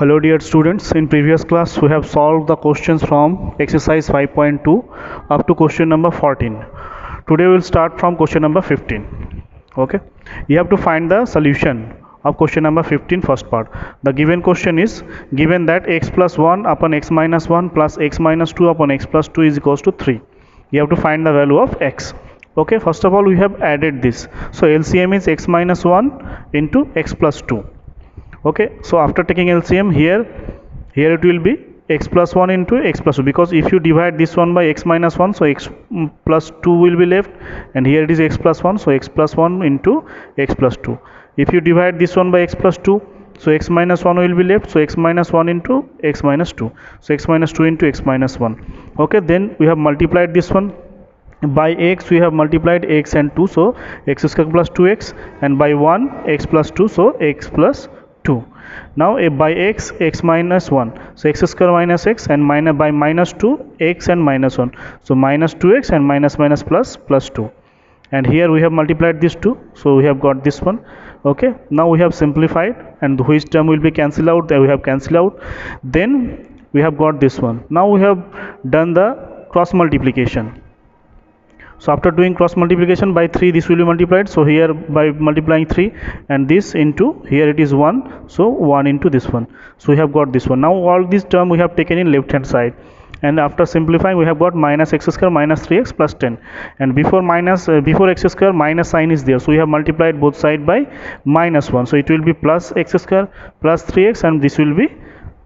Hello dear students, in previous class we have solved the questions from exercise 5.2 up to question number 14. Today we will start from question number 15. Okay, you have to find the solution of question number 15 first part. The given question is given that x plus 1 upon x minus 1 plus x minus 2 upon x plus 2 is equals to 3. You have to find the value of x. Okay, first of all we have added this. So LCM is x minus 1 into x plus 2. Okay, so after taking LCM here it will be x plus 1 into x plus 2, because if you divide this one by x minus 1, so x plus 2 will be left, and here it is x plus 1, so x plus 1 into x plus 2. If you divide this one by x plus 2, so x minus 1 will be left, so x minus 1 into x minus 2, so x minus 2 into x minus 1. Okay, then we have multiplied this one by x, we have multiplied x and 2, so x square plus 2x, and by 1 x plus 2, so x plus 2. Now by x minus 1, so x square minus x, and minus by minus 2 x and minus 1, so minus 2x and minus plus 2, and here we have multiplied these two, so we have got this one. Okay, now we have simplified, and which term will be cancelled out, that we have cancelled out. Then we have got this one. Now we have done the cross multiplication. So after doing cross multiplication by 3, this will be multiplied, so here by multiplying 3 and this into here it is 1, so 1 into this one, so we have got this one. Now all this term we have taken in left hand side, and after simplifying we have got minus x square minus 3x plus 10, and before x square minus sign is there, so we have multiplied both side by minus 1, so it will be plus x square plus 3x, and this will be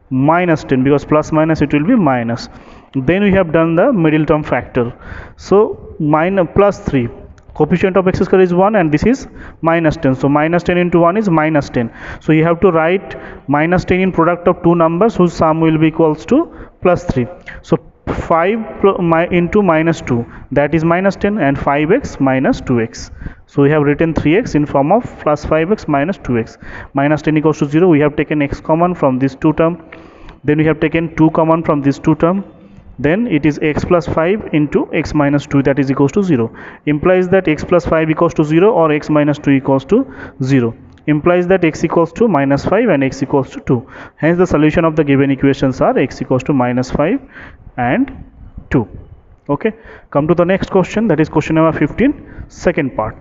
minus 10, because plus minus it will be minus. Then we have done the middle term factor, so minus plus 3, coefficient of x square is 1 and this is minus 10, so minus 10 into 1 is minus 10, so you have to write minus 10 in product of two numbers whose sum will be equals to plus 3. So 5 into minus 2, that is minus 10, and 5x minus 2x, so we have written 3x in form of plus 5x minus 2x. Minus 10 equals to 0, we have taken x common from these two term, then we have taken 2 common from these two term, then it is x plus 5 into x minus 2, that is equals to 0. Implies that x plus 5 equals to 0 or x minus 2 equals to 0. Implies that x equals to minus 5 and x equals to 2. Hence the solution of the given equations are x equals to minus 5 and 2. Okay, come to the next question, that is question number 15, second part.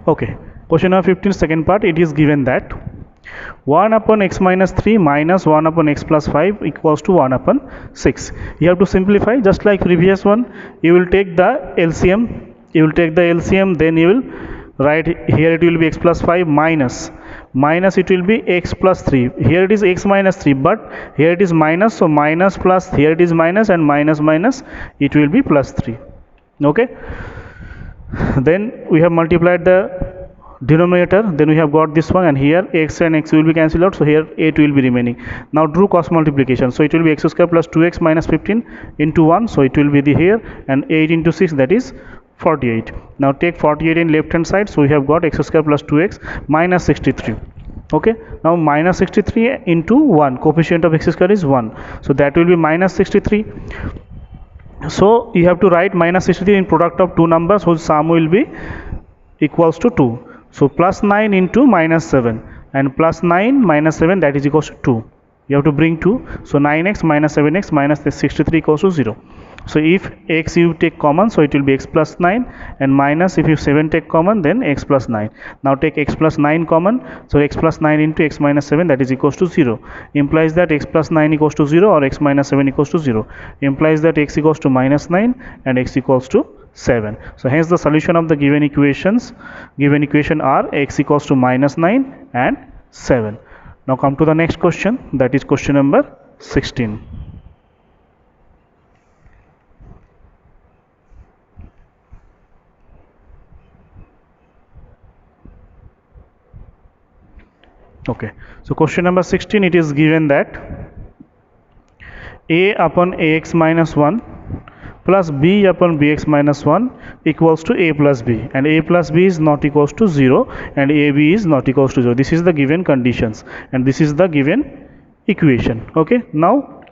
Okay, question number 15, second part. It is given that 1 upon x minus 3 minus 1 upon x plus 5 equals to 1 upon 6. You have to simplify just like previous one. You will take the LCM, then you will write here it will be x plus 5 minus it will be x plus 3. Here it is x minus 3, but here it is minus, so minus plus, here it is minus, and minus it will be plus 3. Okay, then we have multiplied the denominator, then we have got this one, and here x and x will be cancelled out, so here 8 will be remaining. Now do cross multiplication, so it will be x square plus 2x minus 15 into 1, so it will be the here, and 8 into 6, that is 48. Now take 48 in left hand side, so we have got x square plus 2x minus 63. Okay, now minus 63 into 1, coefficient of x square is 1, so that will be minus 63. So you have to write minus 63 in product of two numbers whose sum will be equals to 2. So plus 9 into minus 7, and plus 9 minus 7, that is equals to 2. You have to bring 2, so 9x minus 7x minus 63 equals to 0. So if x you take common, so it will be x plus 9, and minus if you 7 take common, then x plus 9. Now take x plus 9 common, so x plus 9 into x minus 7, that is equals to 0. Implies that x plus 9 equals to 0 or x minus 7 equals to 0. Implies that x equals to minus 9 and x equals to 7. So hence the solution of the given equation are x equals to minus 9 and 7. Now come to the next question, that is question number 16. Okay, so question number 16, it is given that a upon ax minus 1 plus b upon bx minus 1 equals to a plus b, and a plus b is not equals to 0 and ab is not equals to 0. This is the given conditions and this is the given equation. Okay, now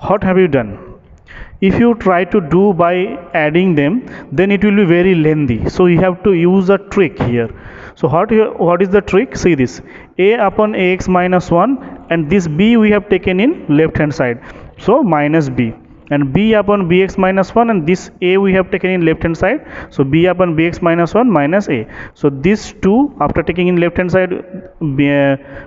what have you done? if you try to do by adding them, then it will be very lengthy, so you have to use a trick here. So what is the trick? See this, a upon ax minus 1, and this b we have taken in left hand side, so minus b, and b upon bx minus 1, and this a we have taken in left hand side, so b upon bx minus 1 minus a. So these two, after taking in left hand side,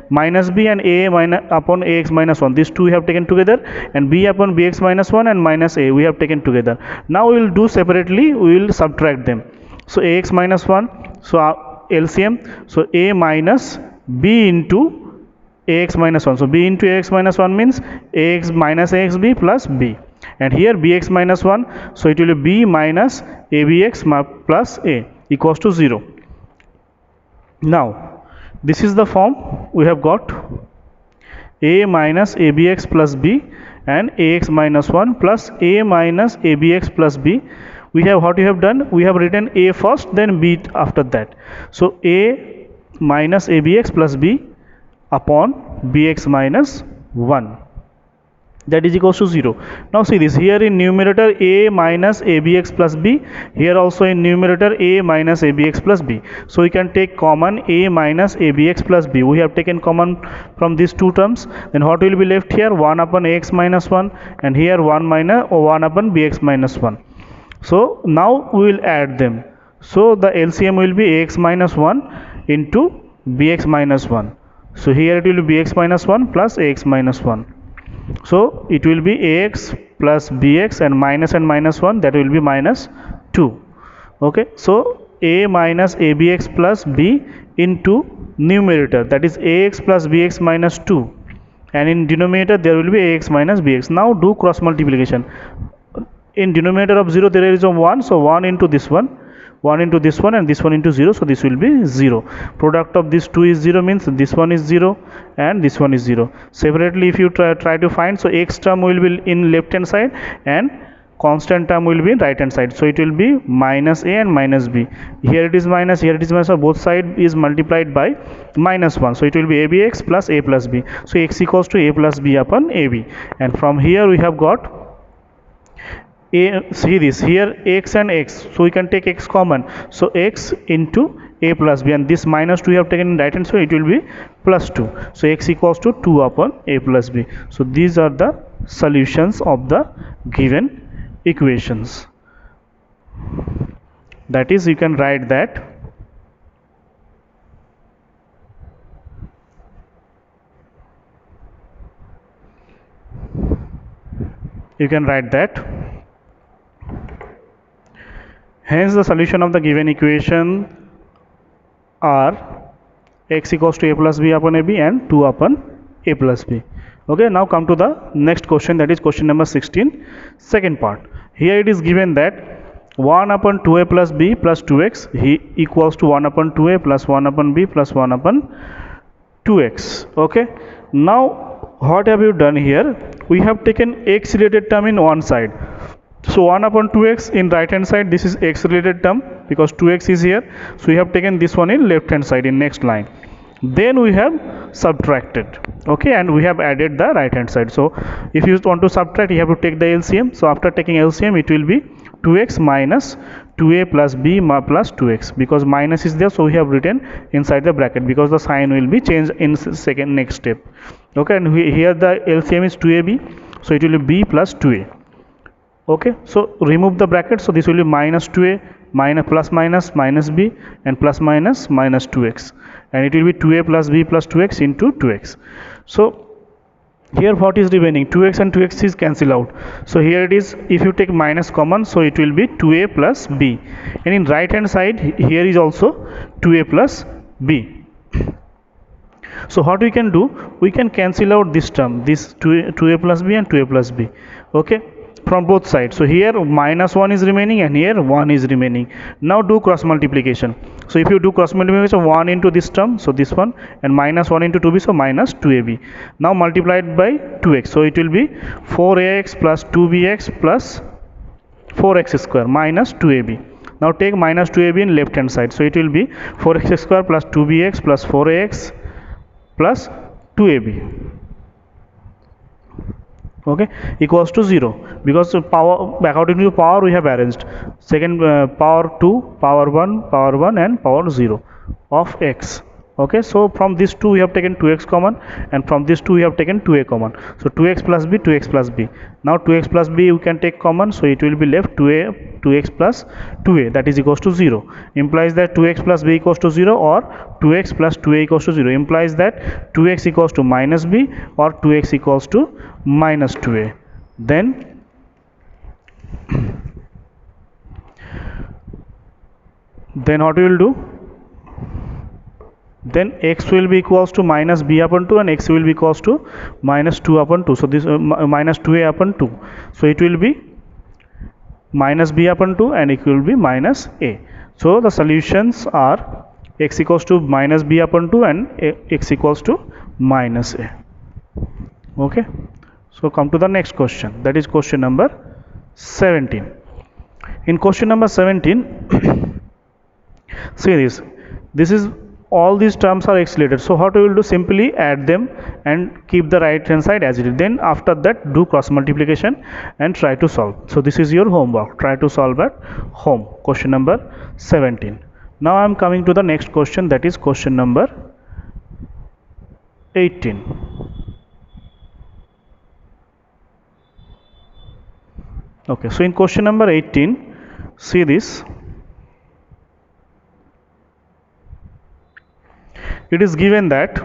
minus b and a minus upon ax minus 1, these two we have taken together, and b upon bx minus 1 and minus a we have taken together. Now we will do separately, we will subtract them. So ax minus 1, so LCM, so a minus b into ax minus 1, so b into ax minus 1 means ax minus axb plus b, and here bx minus 1, so it will be b minus abx plus a equals to 0. Now this is the form we have got, a minus abx plus b and ax minus 1 plus a minus abx plus b. We have, what we have done, we have written a first, then b after that. So a minus abx plus b upon bx minus 1, that is equals to 0. Now see this, here in numerator a minus abx plus b, here also in numerator a minus abx plus b. So we can take common a minus abx plus b, we have taken common from these two terms. Then what will be left here? 1 upon ax minus 1, and here 1 upon bx minus 1. So now we will add them. So the LCM will be ax minus 1 into bx minus 1. So here it will be bx minus 1 plus ax minus 1. So it will be ax plus bx, and minus 1, that will be minus 2. Okay, so a minus abx plus b into numerator, that is ax plus bx minus 2, and in denominator there will be ax minus bx. Now do cross multiplication. In denominator of 0 there is a 1, so 1 into this one, 1 into this one, and this one into 0, so this will be 0. Product of these two is 0, means this one is 0 and this one is 0. Separately if you try to find, so x term will be in left hand side and constant term will be in right hand side, so it will be minus a and minus b. Here it is minus, here it is minus, so both side is multiplied by minus 1, so it will be abx plus a plus b. So x equals to a plus b upon ab, and from here we have got see this, here x and x, so we can take x common, so x into a plus b, and this minus 2 we have taken in right hand, so it will be plus 2, so x equals to 2 upon a plus b. So these are the solutions of the given equations. That is, you can write that hence the solution of the given equation are x equals to a plus b upon ab and 2 upon a plus b. Okay, now come to the next question, that is question number 16, second part. Here it is given that 1 upon 2a plus b plus 2x equals to 1 upon 2a plus 1 upon b plus 1 upon 2x. Okay, now what have you done here? We have taken x related term in one side, so 1 upon 2x in right hand side, this is x related term because 2x is here, so we have taken this one in left hand side in next line. Then we have subtracted, okay, and we have added the right hand side. So if you want to subtract, you have to take the LCM. So after taking LCM, it will be 2x minus 2a plus b plus 2x, because minus is there, so we have written inside the bracket because the sign will be changed in next step. Okay, and here the LCM is 2ab, so it will be b plus 2a. Okay, so remove the bracket, so this will be minus 2a minus plus minus minus b and plus minus minus 2x, and it will be 2a plus b plus 2x into 2x. So here what is remaining? 2x and 2x is cancel out, so here it is, if you take minus common, so it will be 2a plus b, and in right hand side here is also 2a plus b. So what we can do, we can cancel out this term, this 2a plus b and 2a plus b, okay, from both sides. So here minus 1 is remaining and here 1 is remaining. Now do cross multiplication. So if you do cross multiplication, 1 into this term, so this one, and minus 1 into 2b, so minus 2ab. Now multiplied by 2x, so it will be 4ax plus 2bx plus 4x square minus 2ab. Now take minus 2ab in left hand side, so it will be 4x square plus 2bx plus 4ax plus 2ab. okay, equals to 0, because power, according to power we have arranged second, power 2, power 1, power 1 and power 0 of x. Okay, so from this 2 we have taken 2x common, and from this 2 we have taken 2a common. So 2x plus b, 2x plus b. Now 2x plus b we can take common, so it will be left 2x plus 2a, that is equals to 0. Implies that 2x plus b equals to 0, or 2x plus 2a equals to 0. Implies that 2x equals to minus b, or 2x equals to minus 2a. Then what we will do, then x will be equals to minus b upon 2, and x will be equals to minus 2 upon 2. So this minus 2a upon 2, so it will be minus b upon 2 and it will be minus a. So the solutions are x equals to minus b upon 2 and x equals to minus a. Okay, so come to the next question, that is question number 17. In question number 17 see this is, all these terms are x related, so what we will do, simply add them and keep the right hand side as it is. Then after that do cross multiplication and try to solve. So this is your homework, try to solve at home, question number 17. Now I am coming to the next question, that is question number 18. Okay, so in question number 18, see this. It is given that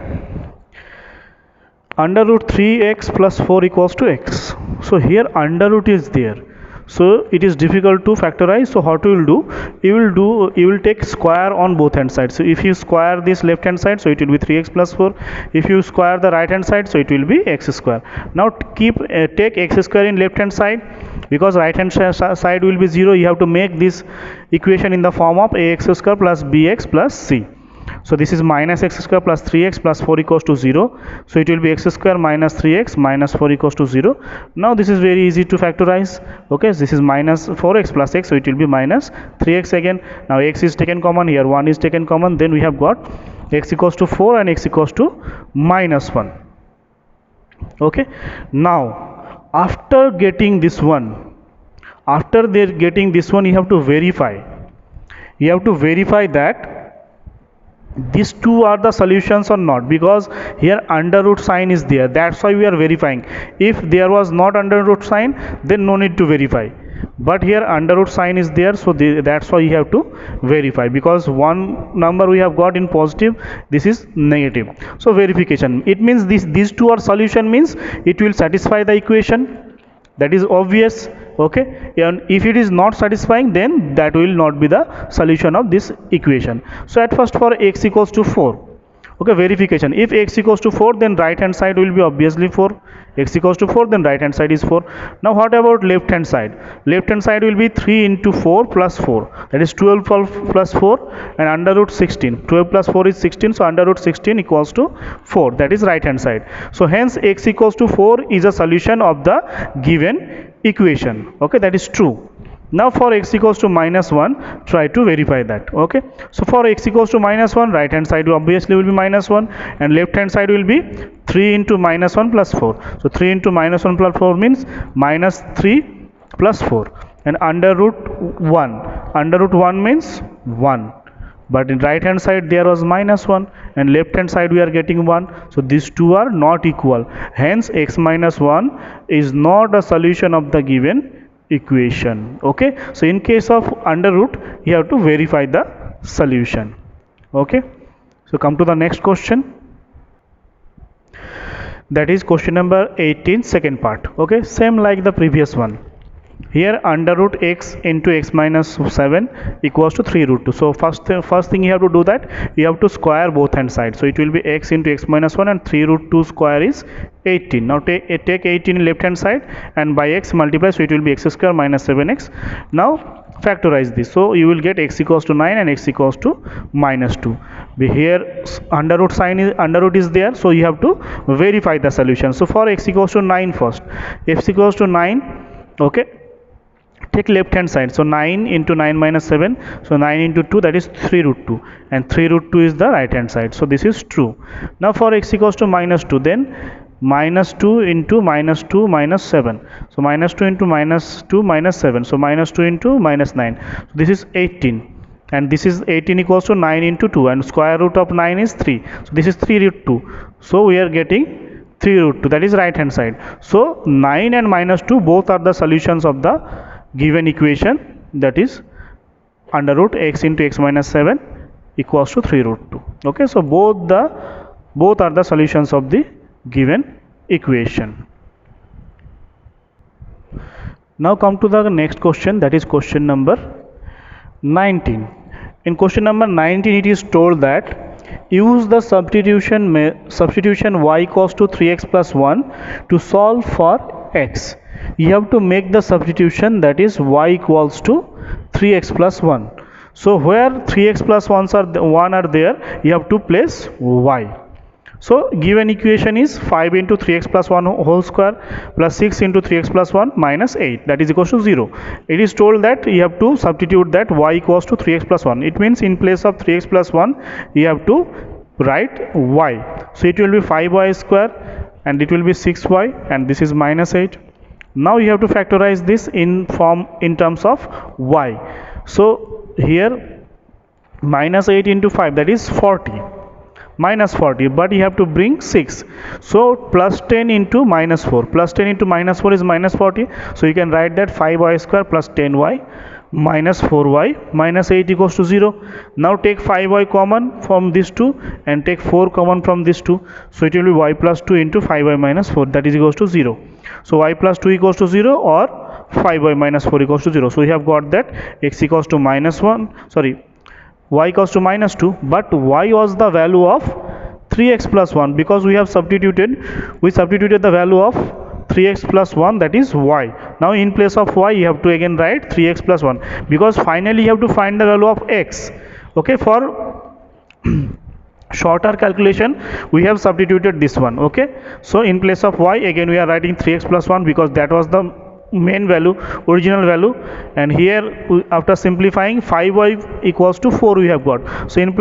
under root 3x plus 4 equals to x. So here under root is there, so it is difficult to factorize. So what you will do, you will take square on both hand sides. So if you square this left hand side, so it will be 3x plus 4. If you square the right hand side, so it will be x square. Now take x square in left hand side, because right hand side will be 0. You have to make this equation in the form of ax square plus bx plus c. So this is minus x square plus 3x plus 4 equals to 0. So it will be x square minus 3x minus 4 equals to 0. Now this is very easy to factorize. Okay, so this is minus 4x plus x, so it will be minus 3x again. Now x is taken common, here 1 is taken common, then we have got x equals to 4 and x equals to minus 1. Okay, now after getting this one, after getting this one, you have to verify. You have to verify that these two are the solutions or not, because here under root sign is there, that's why we are verifying. If there was not under root sign, then no need to verify, but here under root sign is there, so that's why you have to verify, because one number we have got in positive, this is negative. So verification, it means these two are solution, means it will satisfy the equation, that is obvious. Okay, and if it is not satisfying, then that will not be the solution of this equation. So at first for x equals to 4, okay, verification, if x equals to 4, then right hand side will be obviously 4. X equals to 4, then right hand side is 4. Now what about left hand side? Left hand side will be 3 into 4 plus 4, that is 12 plus 4, and under root 16. 12 plus 4 is 16, so under root 16 equals to 4, that is right hand side. So hence x equals to 4 is a solution of the given equation. Okay, that is true. Now for x equals to minus 1, try to verify that. Okay, so for x equals to minus 1, right hand side obviously will be minus 1, and left hand side will be 3 into minus 1 plus 4. So 3 into minus 1 plus 4 means minus 3 plus 4, and under root 1 means 1, but in right hand side there was minus 1, and left hand side we are getting 1. So these two are not equal, hence x minus 1 is not a solution of the given equation. Okay, so in case of under root, you have to verify the solution. Okay, so come to the next question, that is question number 18, second part. Okay, same like the previous one. Here under root x into x minus 7 equals to 3 root 2. So first thing you have to do, that you have to square both hand sides. So it will be x into x minus 1, and 3 root 2 square is 18. Now take 18 in left hand side and by x multiply, so it will be x square minus 7x. Now factorize this, so you will get x equals to 9 and x equals to minus 2. Here under root is there, so you have to verify the solution. So for x equals to 9 first, x equals to 9, okay, take left hand side, so 9 into 9 minus 7, so 9 into 2, that is 3 root 2, and 3 root 2 is the right hand side, so this is true. Now for x equals to minus 2, then minus 2 into minus 2 minus 7. So minus 2 into minus 2 minus 7. So minus 2 into minus 9. So this is 18. And this is 18 equals to 9 into 2. And square root of 9 is 3. So this is 3 root 2. So we are getting 3 root 2. That is right hand side. So 9 and minus 2 both are the solutions of the given equation. That is under root x into x minus 7 equals to 3 root 2. Okay, so both are the solutions of the given equation. Now come to the next question, that is question number 19. In question number 19 it is told that use the substitution y equals to 3x plus 1 to solve for x. You have to make the substitution, that is y equals to 3x plus 1. So where 3x plus 1 are there, you have to place y. So given equation is 5 into 3x plus 1 whole square plus 6 into 3x plus 1 minus 8, that is equals to 0. It is told that you have to substitute that y equals to 3x plus 1. It means in place of 3x plus 1 you have to write y. So it will be 5y square and it will be 6y and this is minus 8. Now you have to factorize this in terms of y. So here minus 8 into 5, that is 40, minus 40, but you have to bring 6. So plus 10 into minus 4, plus 10 into minus 4 is minus 40. So you can write that 5y square plus 10y minus 4y minus 8 equals to 0. Now take 5y common from these two and take 4 common from these two. So it will be y plus 2 into 5y minus 4, that is equals to 0. So y plus 2 equals to 0 or 5y minus 4 equals to 0. So we have got that x equals to minus 1, sorry, y equals to minus 2, but y was the value of 3x plus 1 because we substituted the value of 3x plus 1, that is y. Now in place of y you have to again write 3x plus 1 because finally you have to find the value of x. Okay, for shorter calculation we have substituted this one. Okay, so in place of y again we are writing 3x plus 1 because that was the main value, original value, and here after simplifying 5y equals to 4 we have got. So in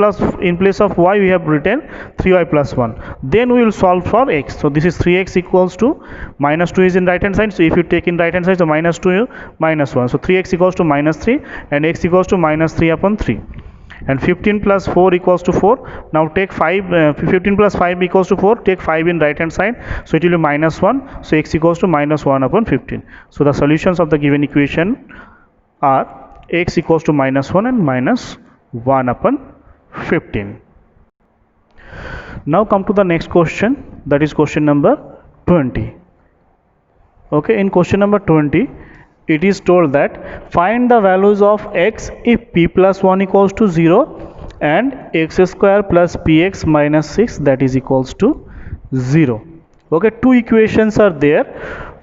place of y we have written 3y plus 1. Then we will solve for x. So this is 3x equals to minus 2 is in right hand side. So if you take in right hand side, so minus 2 minus 1, so 3x equals to minus 3 and x equals to minus 3 upon 3. And 15 plus 4 equals to 4. Now take 15 plus 5 equals to 4. Take 5 in right hand side. So it will be minus 1. So x equals to minus 1 upon 15. So the solutions of the given equation are x equals to minus 1 and minus 1 upon 15. Now come to the next question, that is question number 20. Okay, in question number 20 it is told that find the values of x if p plus 1 equals to 0 and x square plus px minus 6, that is equals to 0. Okay, two equations are there.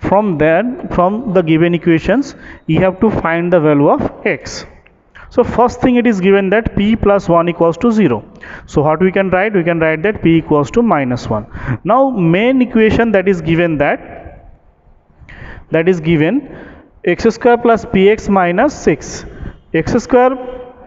From the given equations you have to find the value of x. So first thing, it is given that p plus 1 equals to 0. So what we can write? We can write that p equals to minus 1. Now main equation that is given x square plus px minus 6, x square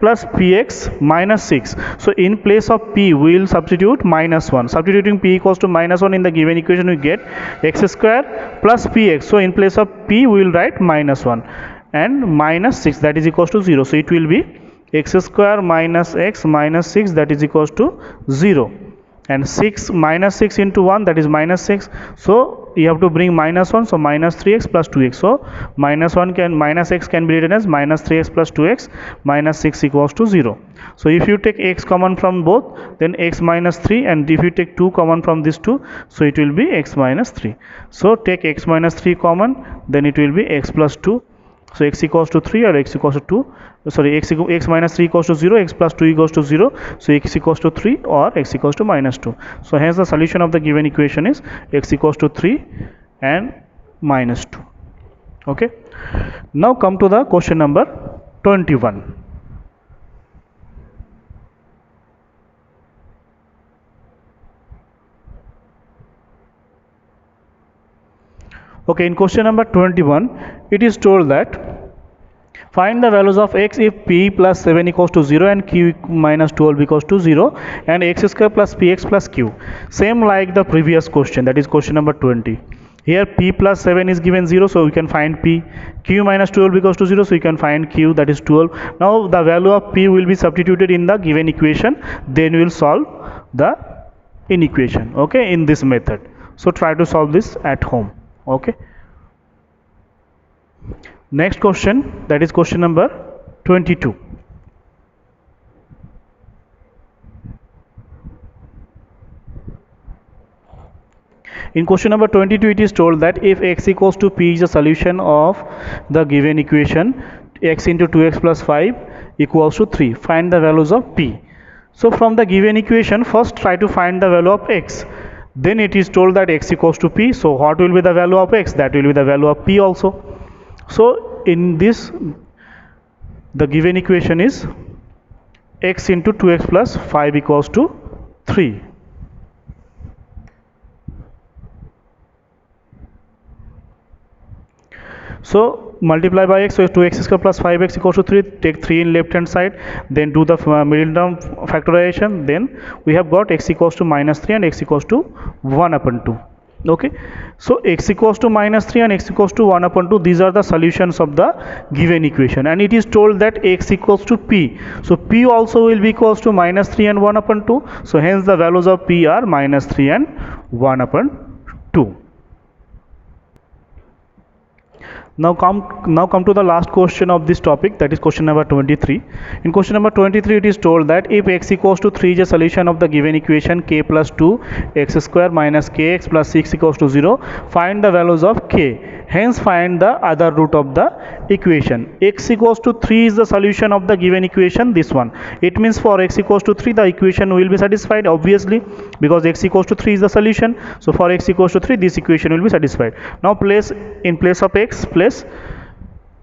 plus px minus 6. So in place of p we will substitute minus 1. Substituting p equals to minus 1 in the given equation, we get x square plus px. So in place of p we will write minus 1 and minus 6, that is equals to 0. So it will be x square minus x minus 6, that is equals to 0. And 6 minus 6 into 1, that is minus 6. So you have to bring minus 1. So minus 3x plus 2x. So minus x can be written as minus 3x plus 2x minus 6 equals to 0. So if you take x common from both, then x minus 3, and if you take 2 common from these two, so it will be x minus 3. So take x minus 3 common, then it will be x plus 2. So x equals to 3 or x equals to 2, sorry, x minus 3 equals to 0, x plus 2 equals to 0. So x equals to 3 or x equals to minus 2. So hence the solution of the given equation is x equals to 3 and minus 2. Okay, now come to the question number 21. Okay, in question number 21 it is told that Find the values of x if p plus 7 equals to 0 and q minus 12 equals to 0 and x square plus px plus q. Same like the previous question, that is question number 20. Here p plus 7 is given 0, so we can find p. Q minus 12 equals to 0, so you can find q, that is 12. Now the value of p will be substituted in the given equation, then we will solve the inequation, okay, in this method. So try to solve this at home, okay. Next question, that is question number 22. In question number 22, it is told that if x equals to p is a solution of the given equation, x into 2x plus 5 equals to 3. Find the values of p. So from the given equation, first try to find the value of x. Then it is told that x equals to p. So what will be the value of x? That will be the value of p also. So in this, the given equation is x into 2x plus 5 equals to 3. So multiply by x, so 2x square plus 5x equals to 3. Take 3 in left hand side, then do the middle term factorization. Then we have got x equals to minus 3 and x equals to 1 upon 2. Okay, so x equals to minus 3 and x equals to 1 upon 2, these are the solutions of the given equation, and it is told that x equals to p. So p also will be equals to minus 3 and 1 upon 2. So hence the values of p are minus 3 and 1 upon 2. Now come to the last question of this topic, that is question number 23. In question number 23, it is told that if x equals to 3 is a solution of the given equation k plus 2 x square minus kx plus 6 equals to 0, find the values of k. Hence find the other root of the equation. X equals to 3 is the solution of the given equation, this one. It means for x equals to 3, the equation will be satisfied, obviously, because x equals to 3 is the solution. So for x equals to 3, this equation will be satisfied. Now place in place of x, place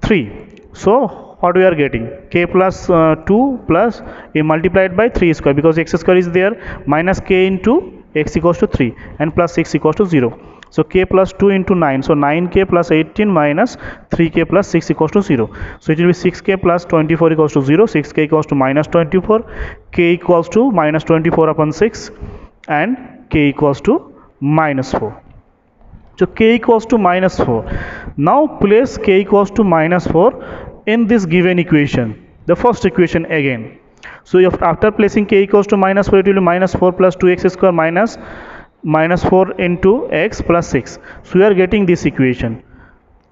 3. So what we are getting? K plus 2 plus multiplied by 3 square, because x square is there, minus k into x equals to 3 and plus 6 equals to 0. So k plus 2 into 9, so 9k plus 18 minus 3k plus 6 equals to 0. So it will be 6k plus 24 equals to 0, 6k equals to minus 24, k equals to minus 24 upon 6 and k equals to minus 4. So k equals to minus 4. Now place k equals to minus 4 in this given equation, the first equation again. So after placing k equals to minus 4, it will be minus 4 plus 2x square minus 4 into x plus 6. So we are getting this equation.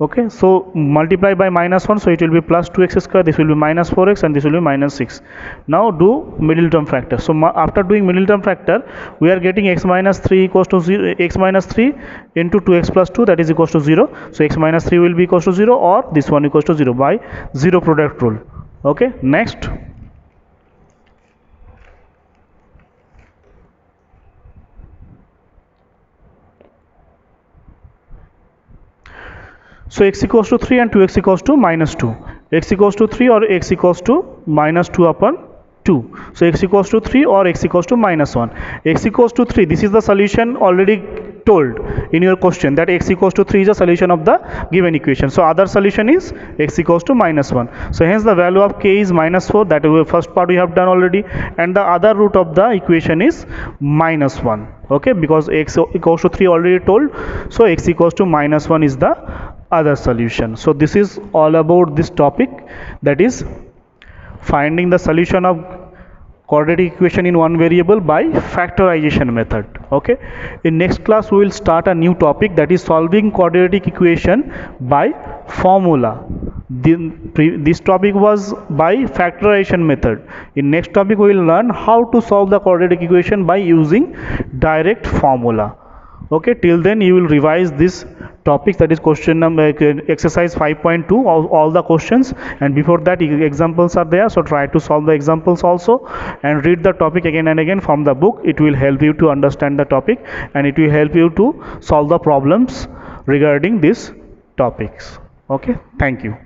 Okay, so multiply by minus 1, so it will be plus 2x square, this will be minus 4x and this will be minus 6. Now do middle term factor. So after doing middle term factor, we are getting x minus 3 equals to 0, x minus 3 into 2x plus 2, that is equals to 0. So x minus 3 will be equals to 0, or this one equals to 0 by 0 product rule. Okay, next. So x equals to 3 and 2x equals to minus 2. X equals to 3 or x equals to minus 2 upon 2. So x equals to 3 or x equals to minus 1. X equals to 3, this is the solution already told in your question, that x equals to 3 is a solution of the given equation. So other solution is x equals to minus 1. So hence the value of k is minus 4, that is the first part we have done already, and the other root of the equation is minus 1. Okay, because x equals to 3 already told, so x equals to minus 1 is the other solution. So this is all about this topic, that is finding the solution of quadratic equation in one variable by factorization method. Okay, in next class we will start a new topic, that is solving quadratic equation by formula. This topic was by factorization method. In next topic we will learn how to solve the quadratic equation by using direct formula. Okay, till then you will revise this topic, that is question number exercise 5.2, all the questions, and before that examples are there, so try to solve the examples also and read the topic again and again from the book. It will help you to understand the topic and it will help you to solve the problems regarding these topics. Okay, thank you.